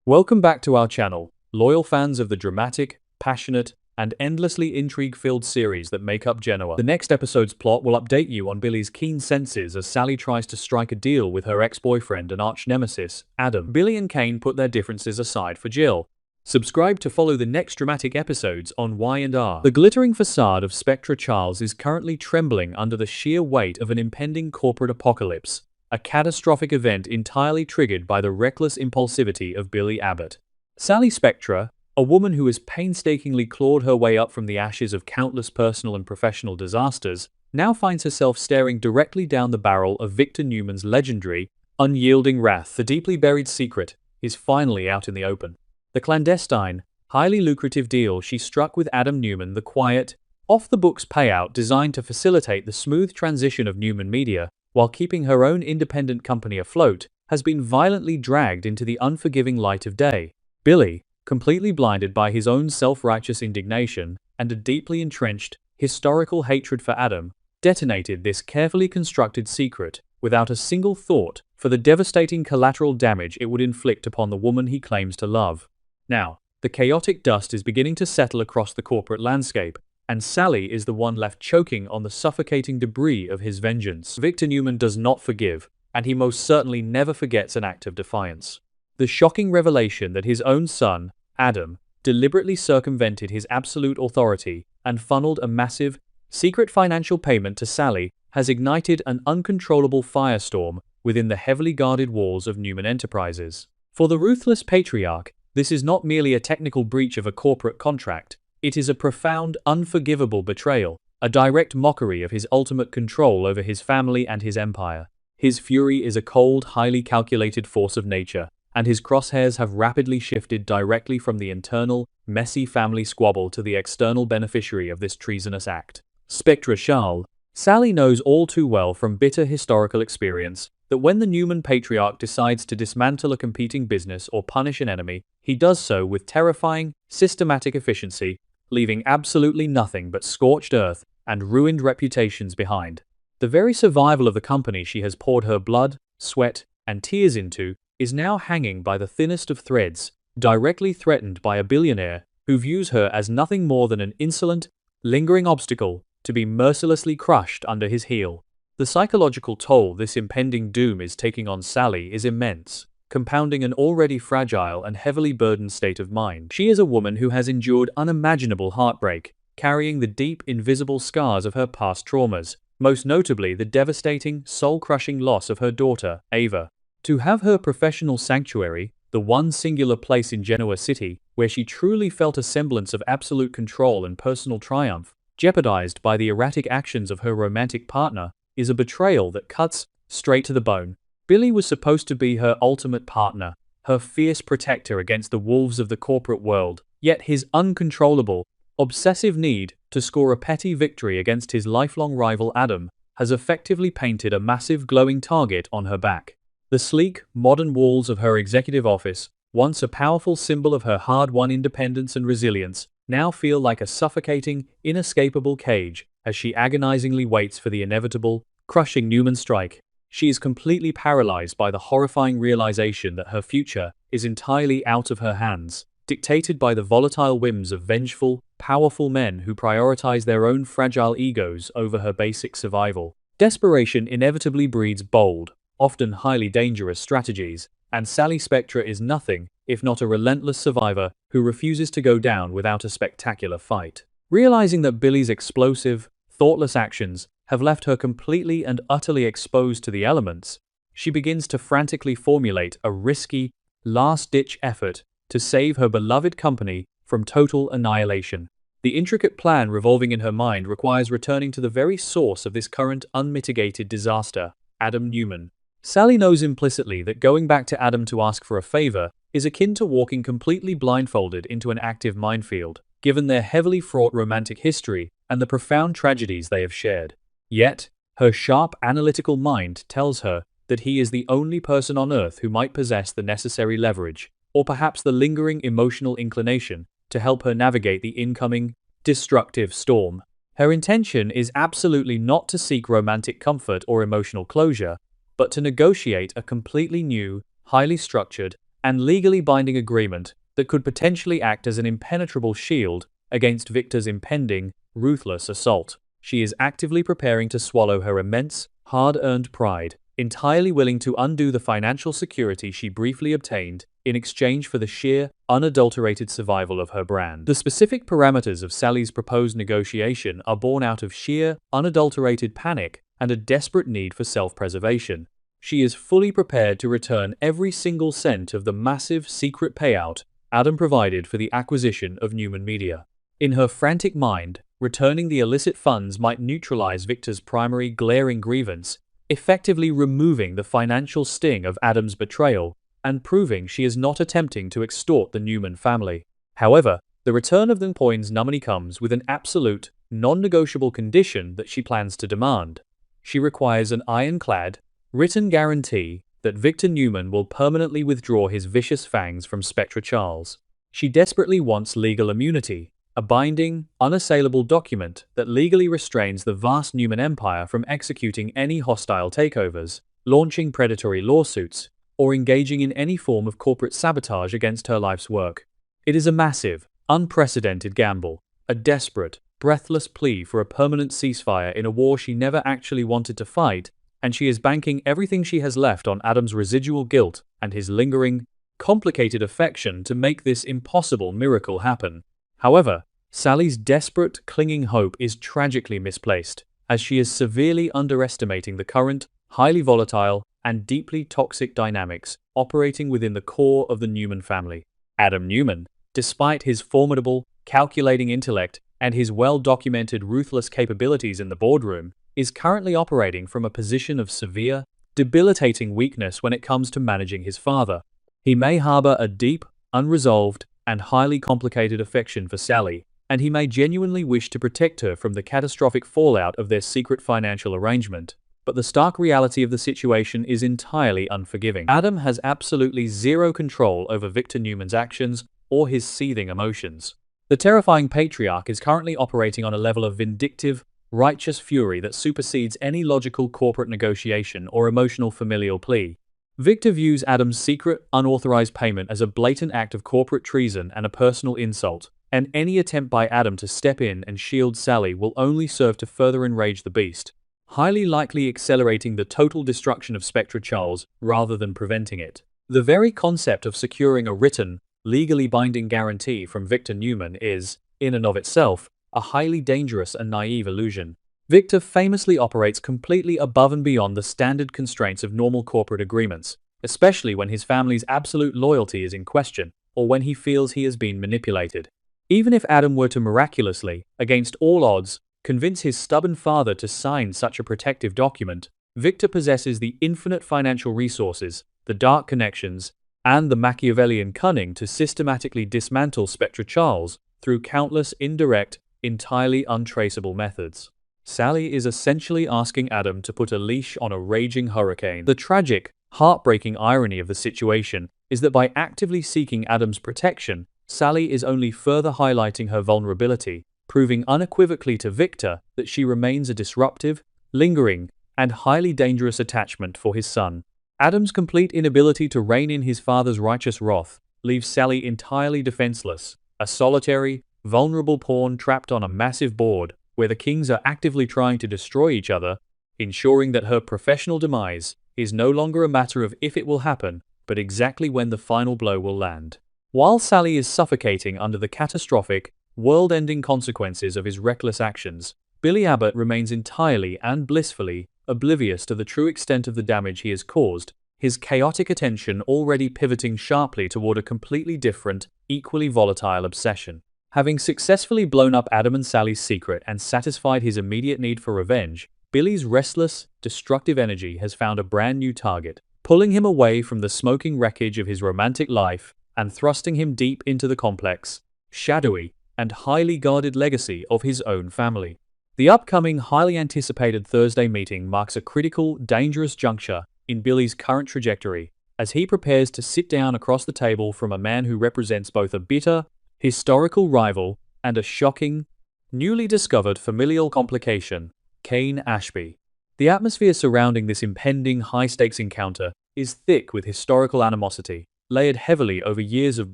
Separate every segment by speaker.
Speaker 1: Welcome back to our channel, loyal fans of the dramatic, passionate, and endlessly intrigue-filled series that make up Genoa. The next episode's plot will update you on Billy's keen senses as Sally tries to strike a deal with her ex-boyfriend and arch-nemesis, Adam. Billy and Kane put their differences aside for Jill. Subscribe to follow the next dramatic episodes on Y&R. The glittering facade of Spectra Charles is currently trembling under the sheer weight of an impending corporate apocalypse, a catastrophic event entirely triggered by the reckless impulsivity of Billy Abbott. Sally Spectra, a woman who has painstakingly clawed her way up from the ashes of countless personal and professional disasters, now finds herself staring directly down the barrel of Victor Newman's legendary, unyielding wrath. The deeply buried secret is finally out in the open. The clandestine, highly lucrative deal she struck with Adam Newman, the quiet, off-the-books payout designed to facilitate the smooth transition of Newman Media, while keeping her own independent company afloat, has been violently dragged into the unforgiving light of day. Billy, completely blinded by his own self-righteous indignation and a deeply entrenched, historical hatred for Adam, detonated this carefully constructed secret without a single thought for the devastating collateral damage it would inflict upon the woman he claims to love. Now, the chaotic dust is beginning to settle across the corporate landscape, and Sally is the one left choking on the suffocating debris of his vengeance. Victor Newman does not forgive, and he most certainly never forgets an act of defiance. The shocking revelation that his own son, Adam, deliberately circumvented his absolute authority and funneled a massive, secret financial payment to Sally has ignited an uncontrollable firestorm within the heavily guarded walls of Newman Enterprises. For the ruthless patriarch, this is not merely a technical breach of a corporate contract. It is a profound, unforgivable betrayal, a direct mockery of his ultimate control over his family and his empire. His fury is a cold, highly calculated force of nature, and his crosshairs have rapidly shifted directly from the internal, messy family squabble to the external beneficiary of this treasonous act. Spectra Charles. Sally knows all too well from bitter historical experience that when the Newman patriarch decides to dismantle a competing business or punish an enemy, he does so with terrifying, systematic efficiency, leaving absolutely nothing but scorched earth and ruined reputations behind. The very survival of the company she has poured her blood, sweat, and tears into is now hanging by the thinnest of threads, directly threatened by a billionaire who views her as nothing more than an insolent, lingering obstacle to be mercilessly crushed under his heel. The psychological toll this impending doom is taking on Sally is immense, compounding an already fragile and heavily burdened state of mind. She is a woman who has endured unimaginable heartbreak, carrying the deep, invisible scars of her past traumas, most notably the devastating, soul-crushing loss of her daughter, Ava. To have her professional sanctuary, the one singular place in Genoa City where she truly felt a semblance of absolute control and personal triumph, jeopardized by the erratic actions of her romantic partner, is a betrayal that cuts straight to the bone. Billy was supposed to be her ultimate partner, her fierce protector against the wolves of the corporate world, yet his uncontrollable, obsessive need to score a petty victory against his lifelong rival Adam has effectively painted a massive glowing target on her back. The sleek, modern walls of her executive office, once a powerful symbol of her hard-won independence and resilience, now feel like a suffocating, inescapable cage as she agonizingly waits for the inevitable, crushing Newman strike. She is completely paralyzed by the horrifying realization that her future is entirely out of her hands, dictated by the volatile whims of vengeful, powerful men who prioritize their own fragile egos over her basic survival. Desperation inevitably breeds bold, often highly dangerous strategies, and Sally Spectra is nothing if not a relentless survivor who refuses to go down without a spectacular fight. Realizing that Billy's explosive, thoughtless actions have left her completely and utterly exposed to the elements, she begins to frantically formulate a risky, last-ditch effort to save her beloved company from total annihilation. The intricate plan revolving in her mind requires returning to the very source of this current unmitigated disaster, Adam Newman. Sally knows implicitly that going back to Adam to ask for a favor is akin to walking completely blindfolded into an active minefield, given their heavily fraught romantic history and the profound tragedies they have shared. Yet, her sharp analytical mind tells her that he is the only person on Earth who might possess the necessary leverage, or perhaps the lingering emotional inclination, to help her navigate the incoming, destructive storm. Her intention is absolutely not to seek romantic comfort or emotional closure, but to negotiate a completely new, highly structured, and legally binding agreement that could potentially act as an impenetrable shield against Victor's impending, ruthless assault. She is actively preparing to swallow her immense, hard-earned pride, entirely willing to undo the financial security she briefly obtained in exchange for the sheer, unadulterated survival of her brand. The specific parameters of Sally's proposed negotiation are born out of sheer, unadulterated panic and a desperate need for self-preservation. She is fully prepared to return every single cent of the massive secret payout Adam provided for the acquisition of Newman Media. In her frantic mind, returning the illicit funds might neutralize Victor's primary glaring grievance, effectively removing the financial sting of Adam's betrayal and proving she is not attempting to extort the Newman family. However, the return of the coins only comes with an absolute, non-negotiable condition that she plans to demand. She requires an ironclad, written guarantee that Victor Newman will permanently withdraw his vicious fangs from Spectra Charles. She desperately wants legal immunity, a binding, unassailable document that legally restrains the vast Newman empire from executing any hostile takeovers, launching predatory lawsuits, or engaging in any form of corporate sabotage against her life's work. It is a massive, unprecedented gamble, a desperate, breathless plea for a permanent ceasefire in a war she never actually wanted to fight, and she is banking everything she has left on Adam's residual guilt and his lingering, complicated affection to make this impossible miracle happen. However, Sally's desperate, clinging hope is tragically misplaced, as she is severely underestimating the current, highly volatile, and deeply toxic dynamics operating within the core of the Newman family. Adam Newman, despite his formidable, calculating intellect and his well-documented ruthless capabilities in the boardroom, is currently operating from a position of severe, debilitating weakness when it comes to managing his father. He may harbor a deep, unresolved, and highly complicated affection for Sally, and he may genuinely wish to protect her from the catastrophic fallout of their secret financial arrangement. But the stark reality of the situation is entirely unforgiving. Adam has absolutely zero control over Victor Newman's actions or his seething emotions. The terrifying patriarch is currently operating on a level of vindictive, righteous fury that supersedes any logical corporate negotiation or emotional familial plea. Victor views Adam's secret, unauthorized payment as a blatant act of corporate treason and a personal insult, and any attempt by Adam to step in and shield Sally will only serve to further enrage the beast, highly likely accelerating the total destruction of Spectra Charles rather than preventing it. The very concept of securing a written, legally binding guarantee from Victor Newman is, in and of itself, a highly dangerous and naive illusion. Victor famously operates completely above and beyond the standard constraints of normal corporate agreements, especially when his family's absolute loyalty is in question, or when he feels he has been manipulated. Even if Adam were to miraculously, against all odds, convince his stubborn father to sign such a protective document, Victor possesses the infinite financial resources, the dark connections, and the Machiavellian cunning to systematically dismantle Spectra Charles through countless indirect, entirely untraceable methods. Sally is essentially asking Adam to put a leash on a raging hurricane. The tragic, heartbreaking irony of the situation is that by actively seeking Adam's protection, Sally is only further highlighting her vulnerability, proving unequivocally to Victor that she remains a disruptive, lingering, and highly dangerous attachment for his son. Adam's complete inability to rein in his father's righteous wrath leaves Sally entirely defenseless, a solitary, vulnerable pawn trapped on a massive board where the kings are actively trying to destroy each other, ensuring that her professional demise is no longer a matter of if it will happen, but exactly when the final blow will land. While Sally is suffocating under the catastrophic, world-ending consequences of his reckless actions, Billy Abbott remains entirely and blissfully oblivious to the true extent of the damage he has caused, his chaotic attention already pivoting sharply toward a completely different, equally volatile obsession. Having successfully blown up Adam and Sally's secret and satisfied his immediate need for revenge, Billy's restless, destructive energy has found a brand new target, pulling him away from the smoking wreckage of his romantic life and thrusting him deep into the complex, shadowy, and highly guarded legacy of his own family. The upcoming highly anticipated Thursday meeting marks a critical, dangerous juncture in Billy's current trajectory, as he prepares to sit down across the table from a man who represents both a bitter, historical rival and a shocking, newly discovered familial complication, Kane Ashby. The atmosphere surrounding this impending high-stakes encounter is thick with historical animosity, layered heavily over years of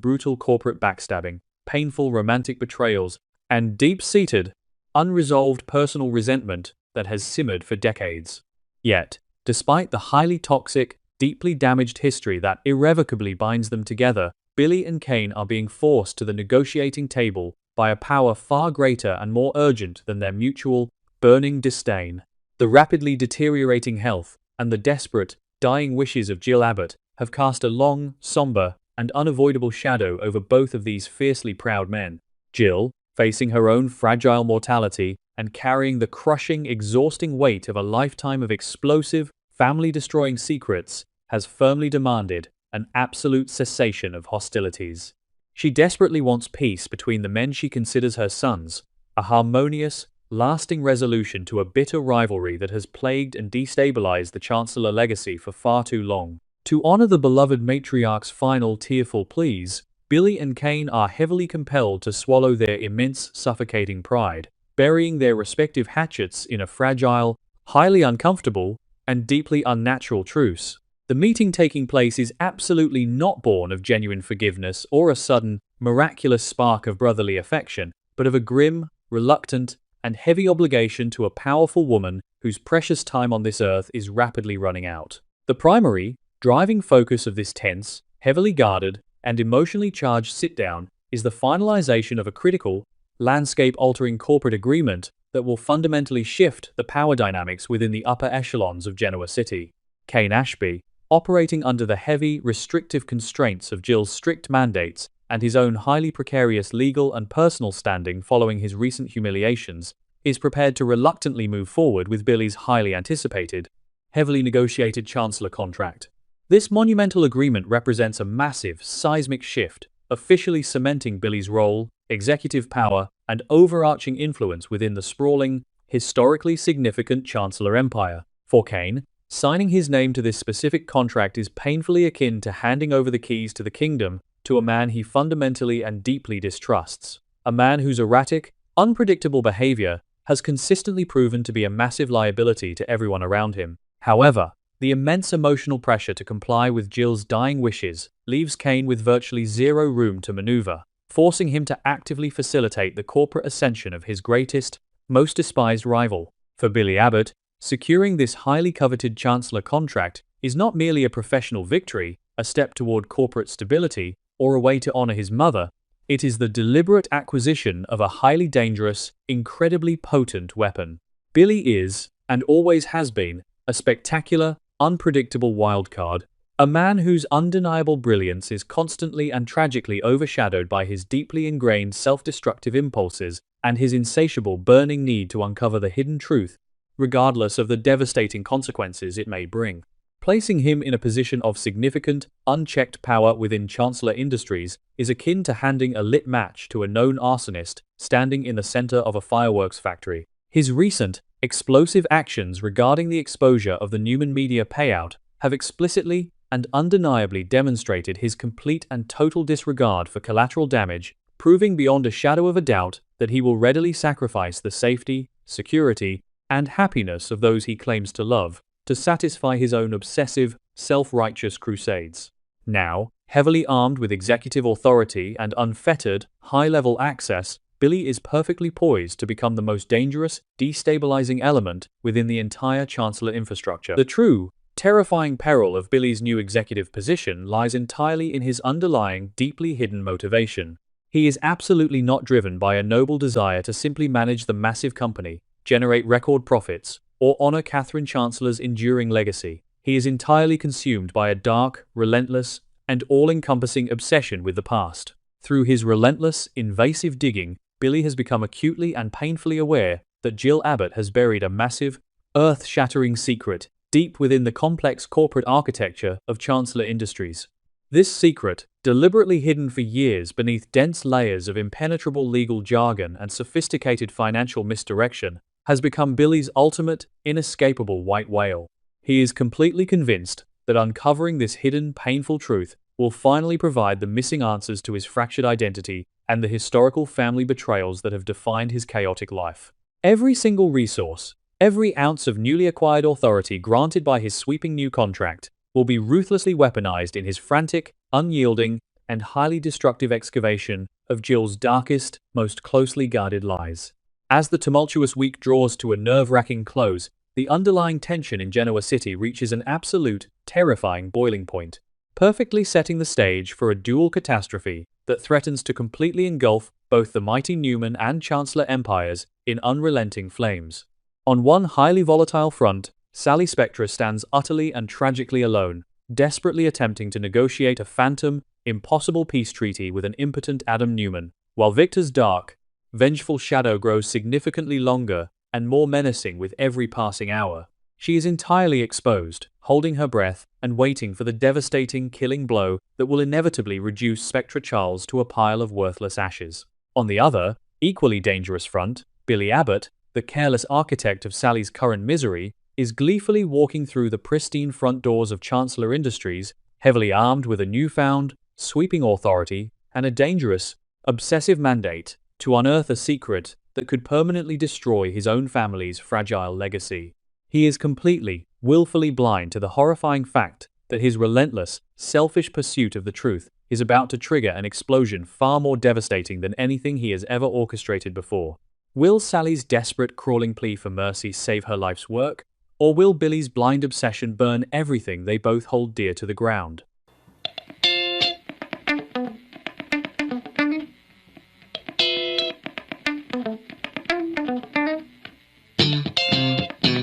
Speaker 1: brutal corporate backstabbing, painful romantic betrayals, and deep-seated, unresolved personal resentment that has simmered for decades. Yet, despite the highly toxic, deeply damaged history that irrevocably binds them together, Billy and Kane are being forced to the negotiating table by a power far greater and more urgent than their mutual, burning disdain. The rapidly deteriorating health and the desperate, dying wishes of Jill Abbott have cast a long, somber, and unavoidable shadow over both of these fiercely proud men. Jill, facing her own fragile mortality and carrying the crushing, exhausting weight of a lifetime of explosive, family-destroying secrets, has firmly demanded an absolute cessation of hostilities. She desperately wants peace between the men she considers her sons, a harmonious, lasting resolution to a bitter rivalry that has plagued and destabilized the Chancellor legacy for far too long. To honor the beloved matriarch's final tearful pleas, Billy and Kane are heavily compelled to swallow their immense, suffocating pride, burying their respective hatchets in a fragile, highly uncomfortable, and deeply unnatural truce. The meeting taking place is absolutely not born of genuine forgiveness or a sudden, miraculous spark of brotherly affection, but of a grim, reluctant, and heavy obligation to a powerful woman whose precious time on this earth is rapidly running out. The primary, driving focus of this tense, heavily guarded, and emotionally charged sit-down is the finalization of a critical, landscape-altering corporate agreement that will fundamentally shift the power dynamics within the upper echelons of Genoa City. Kane Ashby, operating under the heavy, restrictive constraints of Jill's strict mandates and his own highly precarious legal and personal standing following his recent humiliations, is prepared to reluctantly move forward with Billy's highly anticipated, heavily negotiated Chancellor contract. This monumental agreement represents a massive, seismic shift, officially cementing Billy's role, executive power, and overarching influence within the sprawling, historically significant Chancellor Empire. For Kane, signing his name to this specific contract is painfully akin to handing over the keys to the kingdom to a man he fundamentally and deeply distrusts. A man whose erratic, unpredictable behavior has consistently proven to be a massive liability to everyone around him. However, the immense emotional pressure to comply with Jill's dying wishes leaves Kane with virtually zero room to maneuver, forcing him to actively facilitate the corporate ascension of his greatest, most despised rival. For Billy Abbott, securing this highly coveted Chancellor contract is not merely a professional victory, a step toward corporate stability, or a way to honor his mother. It is the deliberate acquisition of a highly dangerous, incredibly potent weapon. Billy is, and always has been, a spectacular, unpredictable wildcard, a man whose undeniable brilliance is constantly and tragically overshadowed by his deeply ingrained self-destructive impulses and his insatiable burning need to uncover the hidden truth, regardless of the devastating consequences it may bring. Placing him in a position of significant, unchecked power within Chancellor Industries is akin to handing a lit match to a known arsonist standing in the center of a fireworks factory. His recent, explosive actions regarding the exposure of the Newman Media payout have explicitly and undeniably demonstrated his complete and total disregard for collateral damage, proving beyond a shadow of a doubt that he will readily sacrifice the safety, security, and happiness of those he claims to love to satisfy his own obsessive, self-righteous crusades. Now, heavily armed with executive authority and unfettered, high-level access, Billy is perfectly poised to become the most dangerous, destabilizing element within the entire Chancellor infrastructure. The true, terrifying peril of Billy's new executive position lies entirely in his underlying, deeply hidden motivation. He is absolutely not driven by a noble desire to simply manage the massive company, generate record profits, or honor Catherine Chancellor's enduring legacy. He is entirely consumed by a dark, relentless, and all-encompassing obsession with the past. Through his relentless, invasive digging, Billy has become acutely and painfully aware that Jill Abbott has buried a massive, earth-shattering secret deep within the complex corporate architecture of Chancellor Industries. This secret, deliberately hidden for years beneath dense layers of impenetrable legal jargon and sophisticated financial misdirection, has become Billy's ultimate, inescapable white whale. He is completely convinced that uncovering this hidden, painful truth will finally provide the missing answers to his fractured identity and the historical family betrayals that have defined his chaotic life. Every single resource, every ounce of newly acquired authority granted by his sweeping new contract, will be ruthlessly weaponized in his frantic, unyielding, and highly destructive excavation of Jill's darkest, most closely guarded lies. As the tumultuous week draws to a nerve-wracking close, the underlying tension in Genoa City reaches an absolute, terrifying boiling point, perfectly setting the stage for a dual catastrophe that threatens to completely engulf both the mighty Newman and Chancellor empires in unrelenting flames. On one highly volatile front, Sally Spectra stands utterly and tragically alone, desperately attempting to negotiate a phantom, impossible peace treaty with an impotent Adam Newman, while Victor's dark, vengeful shadow grows significantly longer and more menacing with every passing hour. She is entirely exposed, holding her breath and waiting for the devastating, killing blow that will inevitably reduce Spectra Charles to a pile of worthless ashes. On the other, equally dangerous front, Billy Abbott, the careless architect of Sally's current misery, is gleefully walking through the pristine front doors of Chancellor Industries, heavily armed with a newfound, sweeping authority and a dangerous, obsessive mandate to unearth a secret that could permanently destroy his own family's fragile legacy. He is completely, willfully blind to the horrifying fact that his relentless, selfish pursuit of the truth is about to trigger an explosion far more devastating than anything he has ever orchestrated before. Will Sally's desperate, crawling plea for mercy save her life's work? Or will Billy's blind obsession burn everything they both hold dear to the ground?